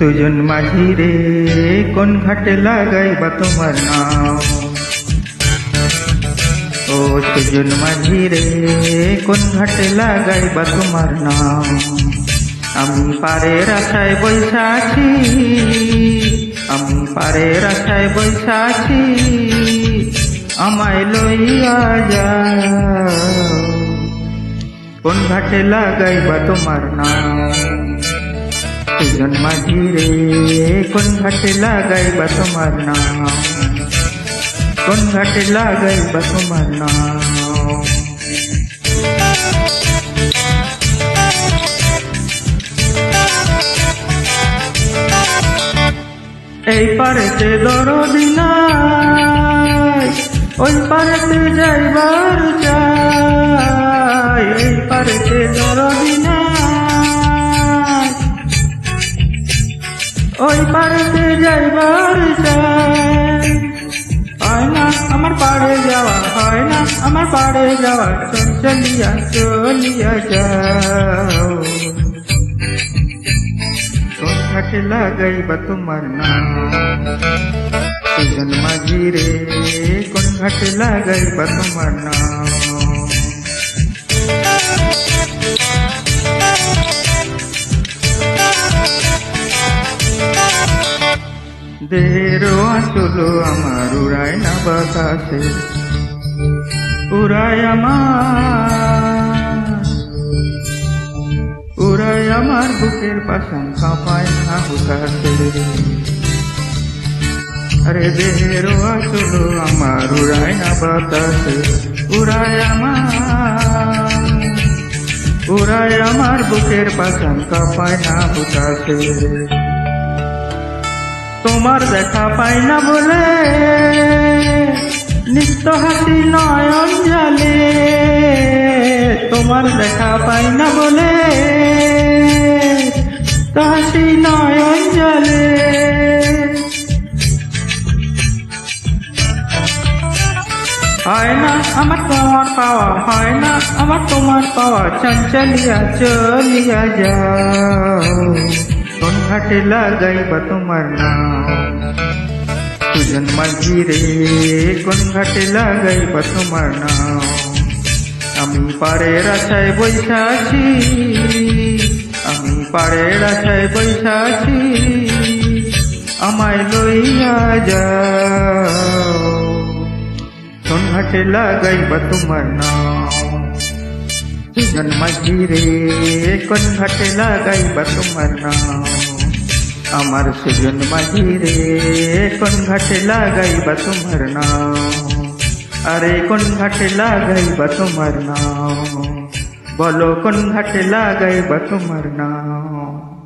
সুজন মাঝি রে কোন ঘাটে লাগাইবা তোমার নাম? ও সুজন মাঝি রে কোন ঘাটে লাগাইবা তোমার নাম? আমি পারের আশায় বইসা আছি, আমি পারের আশায় বইসা আছি, আমায় লইয়া যাও। কোন ঘাটে লাগাইবা তোমার নাম? সুজন মাঝি রে কোন ঘাটে লাগাইবা তোমার নাম? কোন ঘাটে লাগাইবা তোমার নাম? এই পারেতে দরদি নাই, ওই পারেতে যাইবার চাই। এই পারেতে দরদি নাই, ওই পারেতে যাইবার চাই। হয় না আমার পাড়ে যাওয়া, হয় না আমার পাড়ে যাওয়া, চলিয়া চলিয়া যাও। কোন ঘাটে লাগাইবা তোমার নাম? সুজন মাঝি রে কোন ঘাটে লাগাইবা তোমার নাম? দেহের আঁচল আমার উড়ায় না বাতাসে, উড়ায় আমার বুকের পাশান কাঁপায় না হুতাশে। আরে দেহের আঁচল আমার উড়ায় না বাতাসে, উড়ায় আমার বুকের পাশান কাঁপায় না হুতাশে। তোমার দেখা পাই না বলে নিত্য হাসি নয়ন জালে, তোমার দেখা পাই না বলে হাসি নয়ন জালে। হয় না আমার তোমার পাওয়া, হয় না আমার তোমার পাওয়া, চঞ্চলিয়া চলিয়া যাও। কোন ঘাটে লাগাইবা তোমার নাম? সুজন মাঝি রে কোন ঘাটে লাগাইবা তোমার নাম? আমি পাড়ের আশায় বইসা আছি, আমি পাড়ের আশায় বইসা আছি, আমায় লইয়া যাও। কোন ঘাটে লাগাইবা তোমার নাম? সুজন মাঝি রে কোন ঘাটে লাগাইবা তোমার নাম? আমার সুজন মাঝি রে কোন ঘাটে লাগাইবা তোমার নাম? আরে কোন ঘাটে লাগাইবা তোমার নাম? বলো কোন ঘাটে লাগাইবা তোমার নাম?